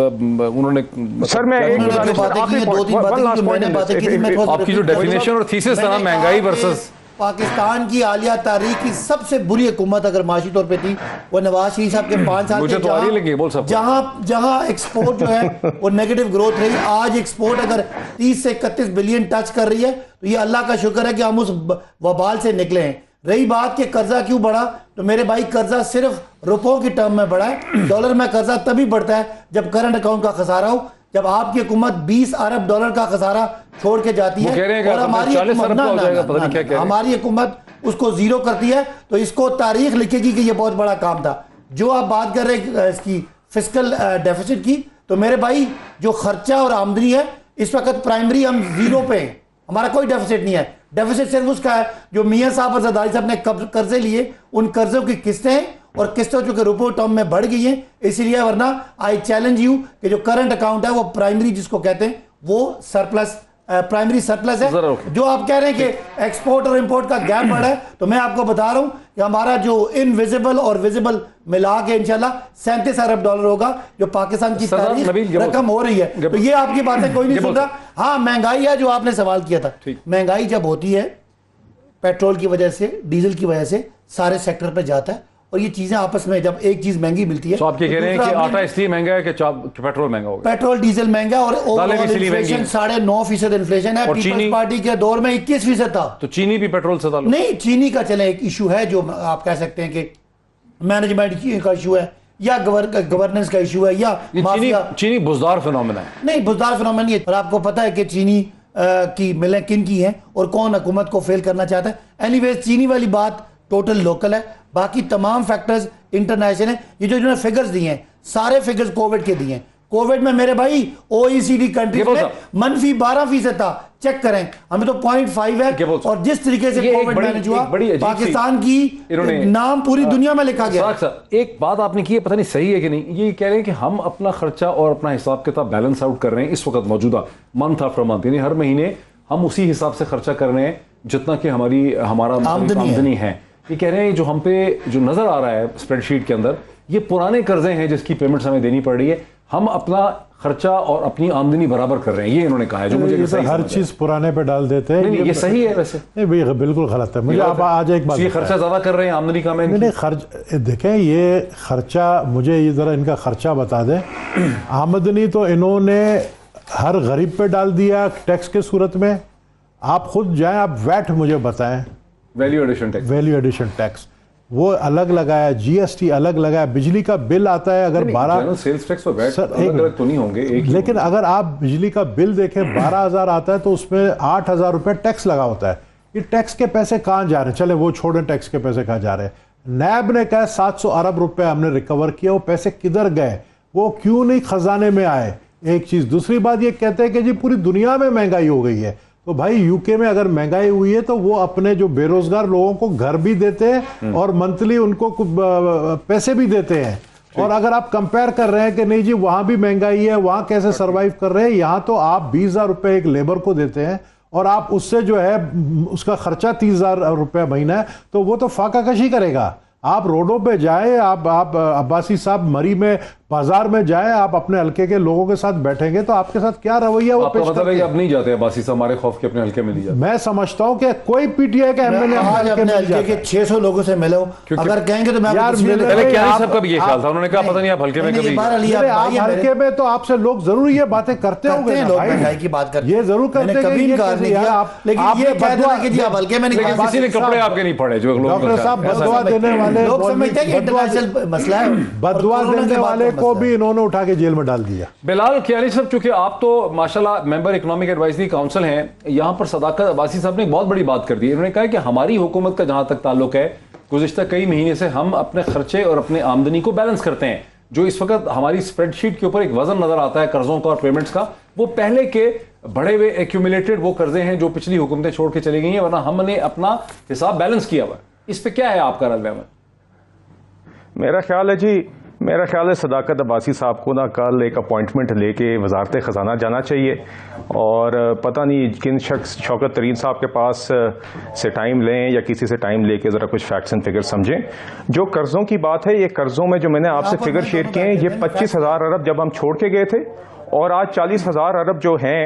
A: उन्होंने
C: सर मैं
A: आपकी जो डेफिनेशन और थीसिस था ना, महंगाई वर्सेस
E: पाकिस्तान की आलिया तारीख की सबसे बुरी हुकूमत अगर माशी तौर पे थी, वो नवाज शरीफ साहब के 5 साल
A: मुझे तो आ रही लगी बोल सब,
E: जहां एक्सपोर्ट जो है वो नेगेटिव ग्रोथ रही। आज एक्सपोर्ट अगर 30 से 31 बिलियन टच कर रही है, तो ये अल्लाह का शुक्र है कि हम उस वबाल से निकले हैं। रही बात कि कर्जा क्यों बढ़ा, तो मेरे भाई कर्जा सिर्फ रुपयों की टर्म में बढ़ा है। डॉलर में कर्जा तभी बढ़ता है जब करंट अकाउंट का खसारा हो। जब आपकी हुकूमत 20 अरब डॉलर का खसारा छोड़ के जाती है और हमारी हुकूमत उसको जीरो करती है, तो इसको तारीख लिखेगी कि ये बहुत बड़ा काम था। जो आप बात कर रहे हैं इसकी फिस्कल डेफिसिट की, तो मेरे भाई जो खर्चा और आमदनी है इस वक्त प्राइमरी हम जीरो पे हैं, हमारा कोई डेफिसिट नहीं है। डेफिसिट सिर्फ उसका है जो मियां साहब और जरदारी साहब ने कर्जे लिए, उन कर्जों की किस्तें और किस्तों चूंकि रुपये टर्म में बढ़ गई हैं, इसीलिए। वरना आई चैलेंज यू कि जो करंट अकाउंट है वो प्राइमरी जिसको कहते हैं वो सरप्लस, प्राइमरी सरप्लस है। जो आप कह रहे हैं कि एक्सपोर्ट और इंपोर्ट का गैप बढ़ा है, तो मैं आपको बता रहा हूं कि हमारा जो इनविजिबल और विजिबल मिला के इंशाल्लाह 37 अरब डॉलर होगा, जो पाकिस्तान की तारीख रकम हो रही है। तो ये आपकी बातें कोई नहीं सुन रहा। हाँ, महंगाई है जो आपने सवाल किया था। महंगाई जब होती है पेट्रोल की वजह से, डीजल की वजह से, सारे सेक्टर पर जाता है, और ये चीजें आपस में जब एक चीज महंगी मिलती है,
A: तो आप कह रहे हैं कि आटा इसलिए महंगा है कि पेट्रोल महंगा होगा,
E: पेट्रोल डीजल महंगा, और इन्फ्लेशन 9.5% इन्फ्लेशन है। पीपल्स पार्टी के दौर में 21% था।
A: तो चीनी भी पेट्रोल से ताल्लुक
E: नहीं, चीनी का चले एक इशू है जो आप कह सकते हैं कि मैनेजमेंट का इशू है, या गवर्नेंस का इशू है, या
A: चीनी बुजदार फिनोमेना है।
E: नहीं, बुजदार फिनोमेना नहीं है। और आपको पता है कि चीनी की मिलें किन की हैं और कौन हुकूमत को फेल करना चाहता है। एनीवेज, चीनी वाली बात टोटल लोकल है, बाकी तमाम फैक्टर्स इंटरनेशनल है। ये जो इन्होंने फिगर्स दिए हैं, सारे फिगर्स कोविड के दिए हैं। कोविड में मेरे भाई OECD कंट्रीज में -12% था। चेक करें, हमें तो 0.5 है, और जिस तरीके से कोविड मैनेज हुआ, पाकिस्तान की नाम पूरी दुनिया में लिखा गया।
A: एक बात आपने की है, पता नहीं सही है कि नहीं, ये कह रहे हैं कि हम अपना खर्चा और अपना हिसाब किताब बैलेंस आउट कर रहे हैं इस वक्त मौजूदा मंथ आफ्टर मंथ, यानी हर महीने हम उसी हिसाब से खर्चा कर रहे हैं जितना कि हमारा आमदनी है। ये कह रहे हैं जो हम पे जो नजर आ रहा है स्प्रेडशीट के अंदर, ये पुराने कर्जे हैं जिसकी पेमेंट्स हमें देनी पड़ रही है। हम अपना खर्चा और अपनी आमदनी बराबर कर रहे हैं, ये इन्होंने कहा है। जो मुझे सही
D: हर चीज पुराने पे डाल देते हैं।
A: नहीं, ये सही है वैसे?
D: नहीं भाई, बिल्कुल गलत है। मुझे आप आज एक बात,
A: ये खर्चा ज्यादा कर रहे हैं, आमदनी कम है।
D: नहीं, खर्च देखें, ये खर्चा, मुझे ये जरा इनका खर्चा बता दें। आमदनी तो इन्होंने हर गरीब पे डाल दिया टैक्स के सूरत में। आप खुद जाएं, आप वैट मुझे बताएं, वैल्यू एडिशन टैक्स वो अलग लगाया, GST अलग लगाया, बिजली का बिल आता है अगर 12
A: सेल्स टैक्स और वैट अलग तो नहीं होंगे,
D: लेकिन अगर आप बिजली का बिल देखें 12,000 आता है तो उसमें 8,000 रुपए टैक्स लगा होता है। ये टैक्स के पैसे कहाँ जा रहे हैं? चले वो छोड़ें, टैक्स के पैसे कहाँ जा रहे हैं? नैब ने कहा 700 अरब रुपए हमने रिकवर किया, वो पैसे किधर गए? वो क्यों नहीं खजाने में आए? एक चीज। दूसरी बात ये कहते हैं कि जी पूरी दुनिया में महंगाई हो गई है, तो भाई यूके में अगर महंगाई हुई है तो वो अपने जो बेरोजगार लोगों को घर भी देते हैं और मंथली उनको पैसे भी देते हैं। और अगर आप कंपेयर कर रहे हैं कि नहीं जी वहां भी महंगाई है, वहां कैसे सरवाइव कर रहे हैं, यहां तो आप 20,000 रुपए एक लेबर को देते हैं और आप उससे जो है उसका खर्चा 30,000 रुपये महीना है, तो वो तो फाका कशी करेगा। आप रोडों पे जाए, आप अब्बासी साहब मरी में बाजार में जाए, आप अपने हल्के के लोगों के साथ बैठेंगे तो आपके साथ क्या रवैया वो पेश करते हैं।
A: अब नहीं जाते अब्बासी साहब, हमारे खौफ के अपने हल्के में नहीं जाते।
D: मैं समझता हूं कि कोई पीटीआई का एमएलए
E: आज अपने हल्के के 600 लोगों से मिला हूं, अगर कहेंगे तो मैं
D: यार
A: पहले क्या सबका भी ये ख्याल था, उन्होंने कहा पता नहीं आप हल्के में कभी
D: आप हल्के में तो आपसे लोग जरूर ये बातें करते होंगे,
E: लोग महंगाई की बात करते
D: ये जरूर करते हैं,
E: कभी इनकार नहीं किया, लेकिन ये कह देना कि जी आप हल्के में नहीं,
A: किसी ने कपड़े आपके नहीं पड़े जो
D: डॉक्टर साहब बददुआ देने वाले,
E: लोग समझते हैं कि इंटरनेशनल मसला है,
D: बददुआ देने वाले को भी इन्होंने उठा के जेल में डाल दिया।
A: बिलाल कियानी साहब, चूंकि आप तो माशाल्लाह मेंबर इकोनॉमिक एडवाइजरी काउंसिल हैं, यहां पर सदाकत अब्बासी साहब ने एक बहुत बड़ी बात कर दी। इन्होंने कहा कि हमारी हुकूमत का जहां तक ताल्लुक है, गुज़िश्ता कई महीने से हम अपने खर्चे और अपने आमदनी को बैलेंस करते हैं। जो इस वक्त हमारी स्प्रेडशीट के ऊपर एक वजन नजर आता है कर्जों का और पेमेंट्स का, वो पहले के बढ़े हुए एक्यूमुलेटेड वो कर्जे हैं जो पिछली हुकूमतें छोड़ के चली गई हैं, वरना हमने अपना हिसाब बैलेंस किया हुआ। इस पर क्या है आपका रद्द-ए-अमल?
C: मेरा ख्याल है सदाकत अब्बासी साहब को ना कल एक अपॉइंटमेंट लेके वजारत ख़जाना जाना चाहिए और पता नहीं किन शख्स शौकत तरीन साहब के पास से टाइम लें या किसी से टाइम लेके ज़रा कुछ फैक्ट्स एंड फिगर समझें। जो कर्ज़ों की बात है, ये कर्ज़ों में जो मैंने आपसे फिगर शेयर किए हैं, ये 25,000 अरब जब हम छोड़ के गए थे और आज 40,000 अरब जो हैं,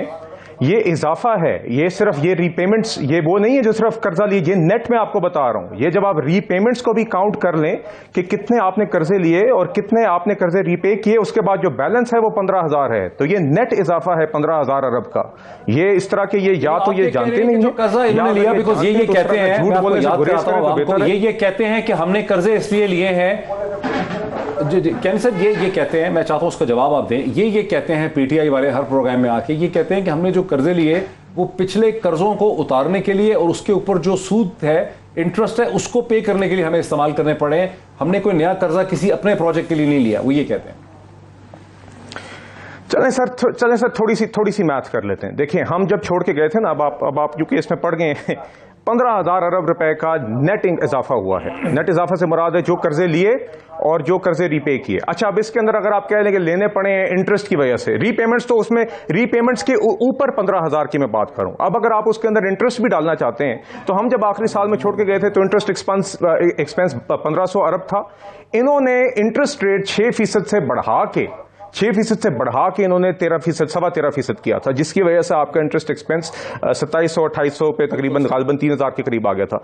C: ये इजाफा है। ये सिर्फ ये रीपेमेंट्स, ये वो नहीं है जो सिर्फ कर्जा लिए, ये नेट में आपको बता रहा हूं। ये जब आप रीपेमेंट्स को भी काउंट कर लें कि कितने आपने कर्जे लिए और कितने आपने कर्जे रीपे किए, उसके बाद जो बैलेंस है वो 15,000 है, तो ये नेट इजाफा है 15,000 अरब का। ये इस तरह के ये या तो ये जानते नहीं है
A: कर्जा इन्होंने लिया, बिकॉज़ ये कहते हैं, झूठ बोलने से गुरेज करें तो बेहतर है। ये कहते हैं कि हमने कर्जे इसलिए लिए हैं, कैन सर ये कहते हैं, मैं चाहता हूं उसका जवाब आप दें। ये कहते हैं पीटीआई वाले हर प्रोग्राम में आके, ये कहते हैं कि हमने जो कर्जे लिए वो पिछले कर्जों को उतारने के लिए और उसके ऊपर जो सूद है, इंटरेस्ट है, उसको पे करने के लिए हमें इस्तेमाल करने पड़े। हमने कोई नया कर्जा किसी अपने प्रोजेक्ट के लिए नहीं लिया, वो ये कहते हैं।
C: चलें सर थोड़ी सी मैथ कर लेते हैं। देखिए, हम जब छोड़ के गए थे ना, अब आप यूके इसमें पड़ गए हैं, 15,000 अरब रुपए का नेट इजाफा हुआ है। नेट इजाफा से मुराद है जो कर्जे लिए और जो कर्जे रीपे किए। अच्छा, अब इसके अंदर अगर आप कह लें कि लेने पड़े हैं इंटरेस्ट की वजह से, रीपेमेंट्स, तो उसमें रीपेमेंट्स के ऊपर 15,000 की मैं बात करूं। अब अगर आप उसके अंदर इंटरेस्ट भी डालना चाहते हैं, तो हम जब आखिरी साल में छोड़ के गए थे तो इंटरेस्ट एक्सपेंस 1,500 अरब था। इन्होंने इंटरेस्ट रेट 6% से बढ़ा के 6% से बढ़ा के इन्होंने 13%, 13.25% किया था, जिसकी वजह से आपका इंटरेस्ट एक्सपेंस 2700-2800 पे तकरीबन गालिबन 3,000 के करीब आ गया था।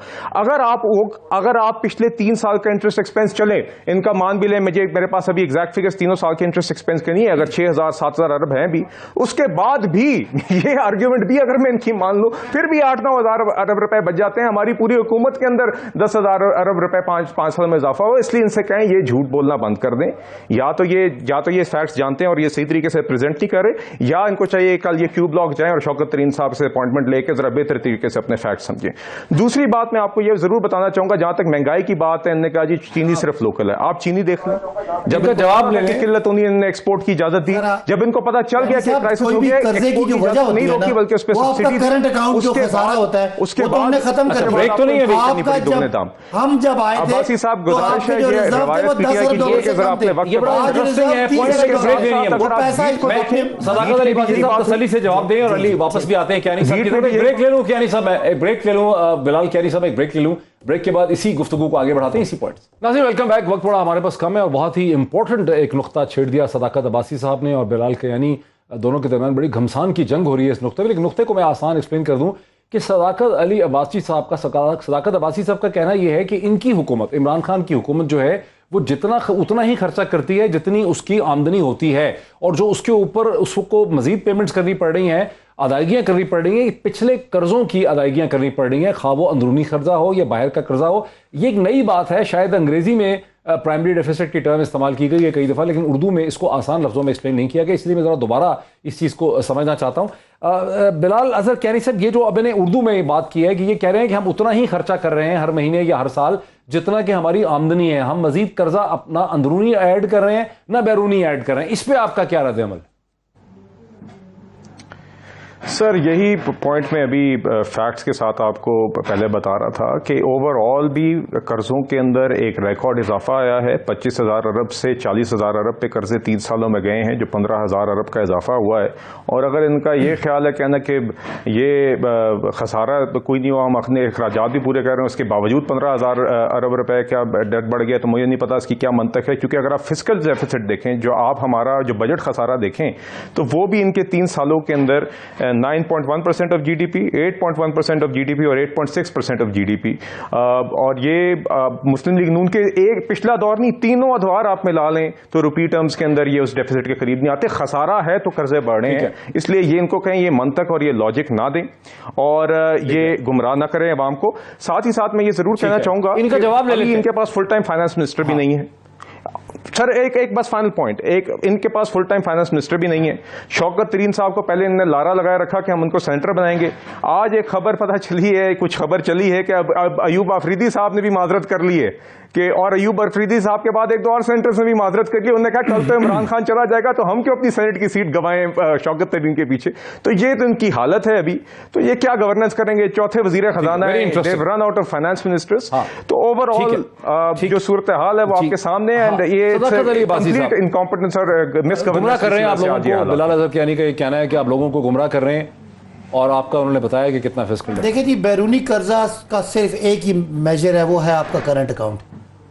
C: अगर आप पिछले 3 साल का इंटरेस्ट एक्सपेंस चले, इनका मान भी लें, मेरे पास अभी एग्जैक्ट फिगर्स तीनों साल के इंटरेस्ट एक्सपेंस के नहीं है, अगर 6,000-7,000 अरब हैं भी, उसके बाद भी ये आर्ग्यूमेंट भी अगर मैं इनकी मान लूं, फिर भी 8-9,000 अरब रुपए बच जाते हैं। हमारी पूरी हुकूमत के अंदर 10,000 अरब रुपए 5 साल में इजाफा हो। इसलिए इनसे कहें ये झूठ बोलना बंद कर दें, या तो ये फैक्ट्स जानते हैं और ये सही तरीके से प्रेजेंट नहीं करे, या इनको चाहिए कल ये क्यू ब्लॉक जाएं और शौकत तरीन साहब से अपॉइंटमेंट लेकर जरा बेहतर तरीके से अपने फैक्ट समझें। दूसरी बात मैं आपको ये जरूर बताना चाहूंगा, जहां तक महंगाई की बात है, इन्होंने कहा जी चीनी सिर्फ लोकल है। आप चीनी देख लें, जब जवाब लेने की किल्लत उन्हीं ने एक्सपोर्ट की इजाजत दी, जब इनको पता चल गया कि क्राइसिस हो गया, एक्सपोर्ट की इजाजत नहीं रोकी बल्कि उस पर सब्सिडी,
E: करंट अकाउंट जो खसारा होता है उसके बाद खत्म कर
C: ब्रेक तो नहीं है,
E: हम जब आए थे
C: अब्बासी साहब गुजारिश है ये रवायत पीटीआई की जो कि जरा अपने वक्त
A: सदाकत अली बाजी साहब तसल्ली से जवाब दें और अली वापस भी आते हैं। कियानी साहब ब्रेक ले लूं, कियानी साहब मैं ब्रेक ले लूं, बिलाल कियानी साहब एक ब्रेक ले लूं, ब्रेक के बाद इसी गुफ्तगू को आगे बढ़ाते हैं इसी पॉइंट। नाज़रीन वेलकम बैक। वक्त थोड़ा हमारे पास कम है और बहुत ही इंपॉर्टेंट एक नुक्ता छेड़ दिया सदाकत अब्बासी साहब ने और बिलाल कियानी, दोनों के दरमियान बड़ी घमसान की जंग हो रही है इस नुक्ते पर। लेकिन नुक्ते को मैं आसान एक्सप्लेन कर दूं कि सदाकत अली अब्बासी साहब का सदाकत अब्बासी साहब का कहना यह है कि इनकी हुकूमत, इमरान खान की हुकूमत जो है, वो उतना ही खर्चा करती है जितनी उसकी आमदनी होती है, और जो उसके ऊपर उसको मजीद पेमेंट्स करनी पड़ रही हैं। अदायगियाँ करनी पड़ रही हैं, पिछले कर्ज़ों की अदायगियाँ करनी पड़ रही हैं, खा वो अंदरूनी कर्जा हो या बाहर का कर्जा हो। ये एक नई बात है, शायद अंग्रेज़ी में प्राइमरी डेफिसिट की टर्म इस्तेमाल की गई है कई दफ़ा, लेकिन उर्दू में इसको आसान लफ्ज़ों में एक्सप्लेन नहीं किया गया, इसलिए मैं ज़रा दोबारा इस चीज़ को समझना चाहता हूँ। बिलाल अजहर कैनी साहब, ये जो अब मैंने उर्दू में बात की है कि ये कह रहे हैं कि हम उतना ही खर्चा कर रहे हैं हर महीने या हर साल जितना कि हमारी आमदनी है, हम मजीद कर्जा अपना अंदरूनी ऐड कर रहे हैं ना बैरूनी ऐड कर रहे हैं, इस पर आपका क्या रद्द-ए-अमल?
C: सर यही पॉइंट में अभी फैक्ट्स के साथ आपको पहले बता रहा था कि ओवरऑल भी कर्जों के अंदर एक रिकॉर्ड इजाफा आया है। 25,000 अरब से 40,000 अरब पे कर्जे 3 सालों में गए हैं, जो 15,000 अरब का इजाफा हुआ है। और अगर इनका ये ख्याल है कहना कि ये खसारा कोई नहीं हुआ, हम अपने अखराजात भी पूरे कर रहे हैं, उसके बावजूद 15,000 अरब रुपए का डेट बढ़ गया, तो मुझे नहीं पता इसकी क्या मंतक है। क्योंकि अगर आप फिस्कल डेफिसिट देखें, जो आप हमारा जो बजट खसारा देखें, तो वो भी इनके 3 सालों के अंदर 9.1% ऑफ जीडीपी, 8.1% ऑफ जीडीपी और 8.6% ऑफ जीडीपी। और ये मुस्लिम लीग नून के एक पिछला दौर नहीं, तीनों अदवार आप मिला लें तो रुपी टर्म्स के अंदर ये उस डेफिसिट के करीब नहीं आते। खसारा है तो कर्जे बढ़ रहे हैं, इसलिए ये इनको कहें, ये मंतक और ये लॉजिक ना दें और ये गुमराह ना करें अवाम को। साथ ही साथ मैं ये जरूर कहना चाहूंगा,
A: इनका जवाब ले लेते हैं।
C: इनके पास फुल टाइम फाइनेंस मिनिस्टर भी नहीं है सर। एक बस फाइनल पॉइंट, एक इनके पास फुल टाइम फाइनेंस मिनिस्टर भी नहीं है। शौकत तरीन साहब को पहले इन्होंने लारा लगाया रखा कि हम उनको सेंटर बनाएंगे। आज एक खबर पता चली है, कुछ खबर चली है कि अब अयूब आफरीदी साहब ने भी माजरत कर ली है कि, और अयूब आफरीदी साहब के बाद एक दो और सेनेटर्स ने भी माजरत कर ली। उन्होंने कहा कल तो इमरान खान चला जाएगा तो हम क्यों अपनी सेनेट की सीट गंवाएं शौकत तरीन के पीछे। तो ये तो इनकी हालत है अभी, तो ये क्या गवर्नेंस करेंगे। चौथे वजीर खजाना है, run out of finance ministers. तो ओवरऑल जो सूरत हाल है वो आपके सामने है। एंड ये कंप्लीट इनकॉम्पिटेंस और मिस
A: गुमराह कर रहे हैं आप लोगों को। बिलाल अजहर कियानी का ये कहना है कि आप लोगों को गुमराह कर रहे हैं, और आपका उन्होंने बताया कि कितना फिस्कल है।
E: देखिए जी, बैरूनी कर्जा का सिर्फ एक ही मेजर है, वो है आपका करंट अकाउंट।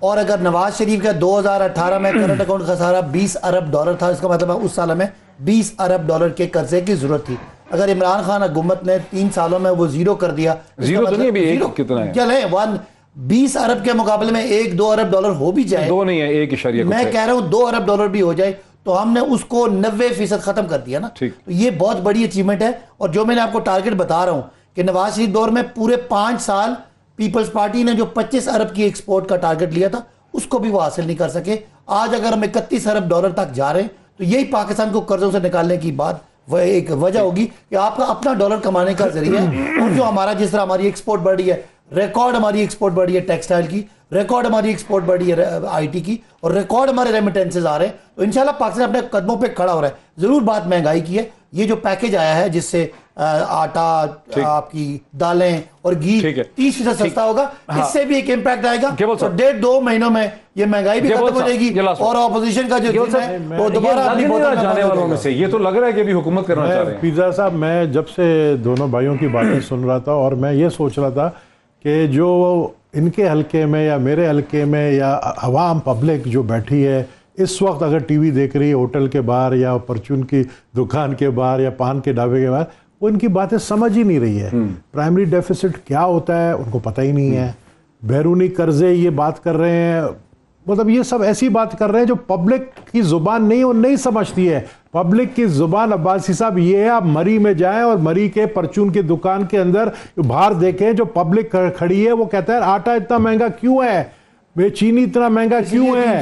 E: और अगर नवाज शरीफ का 2018 में करंट अकाउंट खसारा 20 अरब डॉलर था, इसका मतलब है उस साल में 20 अरब डॉलर के कर्जे की जरूरत थी। अगर इमरान खान हुकूमत ने 3 सालों में वो जीरो कर दिया,
A: जीरो तो नहीं, जीरो कितना है,
E: चले 20 अरब के मुकाबले में 1-2 अरब डॉलर हो भी जाए,
A: 2 नहीं है 1
E: मैं कह रहा हूं 2 अरब डॉलर भी हो जाए, तो हमने उसको 90% खत्म कर दिया ना। तो ये बहुत बड़ी अचीवमेंट है। और जो मैंने आपको टारगेट बता रहा हूं कि नवाज शरीफ दौर में पूरे 5 साल पीपल्स पार्टी ने जो 25 अरब की एक्सपोर्ट का टारगेट लिया था, उसको भी वो हासिल नहीं कर सके। आज अगर हम 31 अरब डॉलर तक जा रहे हैं, तो यही पाकिस्तान को कर्जों से निकालने की बात वह एक वजह होगी कि आपका अपना डॉलर कमाने का जरिया है। और जो हमारा, जिस तरह हमारी एक्सपोर्ट बढ़ी है, रिकॉर्ड हमारी एक्सपोर्ट बढ़ी है टेक्सटाइल की, रिकॉर्ड हमारी एक्सपोर्ट बढ़ी है आईटी की, और रिकॉर्ड हमारे रेमिटेंसेज आ रहे हैं। तो इंशाल्लाह पाकिस्तान अपने कदमों पे खड़ा हो रहा है। जरूर बात महंगाई की है। ये जो पैकेज आया है जिससे आटा, आपकी दालें और घी 30% सस्ता होगा, इससे भी एक इम्पैक्ट आएगा। तो 1.5-2 महीनों में ये महंगाई भी खत्म हो जाएगी और ऑपोजिशन का जो है वो दोबारा
A: जाने वालों में से ये तो लग रहा है कि अभी हुकूमत करना चाह रहे हैं।
D: पिज़्ज़ा साहब, मैं जब से दोनों भाइयों की बातें सुन रहा था और मैं ये सोच रहा था कि जो इनके हलके में या मेरे हलके में या अवाम पब्लिक जो बैठी है इस वक्त, अगर टीवी देख रही है होटल के बाहर या परचून की दुकान के बाहर या पान के ढाबे के बाहर, वो इनकी बातें समझ ही नहीं रही है। प्राइमरी डेफिसिट क्या होता है उनको पता ही नहीं है। बैरूनी कर्जे ये बात कर रहे हैं, मतलब ये सब ऐसी बात कर रहे हैं जो पब्लिक की जुबान नहीं समझती है। पब्लिक की जुबान, अब्बासी साहब, ये है आप मरी में जाएं और मरी के परचून की दुकान के अंदर बाहर देखें, जो पब्लिक खड़ी है वो कहता है आटा इतना महंगा क्यों है, चीनी इतना महंगा क्यों है।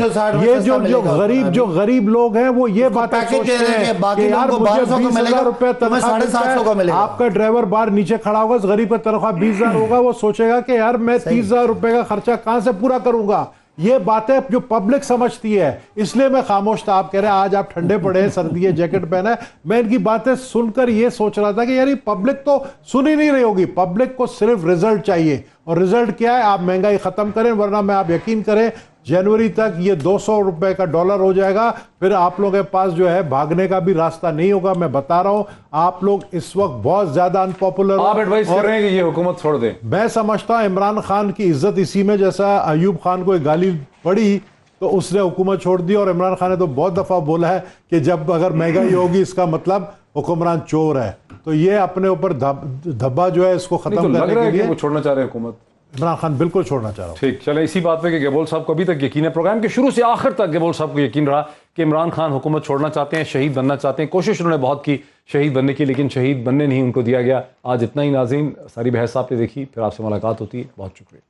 D: ये जो गरीब लोग हैं वो ये बातें सोचते हैं कि यार मुझे 20,000 रुपए तनख्वाह मिलेगा, आपका ड्राइवर बाहर नीचे खड़ा होगा, गरीब का तनख्वाह 20,000 होगा, वो सोचेगा कि यार मैं 30,000 रुपए का खर्चा कहां से पूरा करूंगा। ये बातें जो पब्लिक समझती है, इसलिए मैं खामोश था। आप कह रहे हैं आज आप ठंडे पड़े हैं, सर्दी है, जैकेट पहना है। मैं इनकी बातें सुनकर ये सोच रहा था कि यार ये पब्लिक तो सुन ही नहीं रही होगी। पब्लिक को सिर्फ रिजल्ट चाहिए, और रिजल्ट क्या है, आप महंगाई खत्म करें, वरना मैं आप यकीन करें जनवरी तक ये 200 रुपए का डॉलर हो जाएगा। फिर आप लोगों के पास जो है भागने का भी रास्ता नहीं होगा। मैं बता रहा हूं, आप लोग इस वक्त बहुत ज्यादा अनपॉपुलर,
A: आप एडवाइस कर रहे हैं कि ये हुकूमत छोड़ दें।
D: मैं समझता हूं इमरान खान की इज्जत इसी में, जैसा अयूब खान को एक गाली पड़ी तो उसने हुकूमत छोड़ दी, और इमरान खान ने तो बहुत दफा बोला है कि जब अगर महंगाई होगी इसका मतलब हुक्मरान चोर है। तो ये अपने ऊपर धब्बा जो है इसको खत्म करने के लिए
A: वो छोड़ना चाह रहे हैं हुकूमत।
D: इमरान खान बिल्कुल छोड़ना चाह रहा हूं।
A: ठीक, चले इसी बात पे कि गैबोल साहब को अभी तक यकीन है, प्रोग्राम के शुरू से आखिर तक गैबोल साहब को यकीन रहा कि इमरान खान हुकूमत छोड़ना चाहते हैं, शहीद बनना चाहते हैं। कोशिश उन्होंने बहुत की शहीद बनने की, लेकिन शहीद बनने नहीं उनको दिया गया। आज इतना ही नाज़रीन, सारी बहस आपने देखी, फिर आपसे मुलाकात होती है। बहुत शुक्रिया।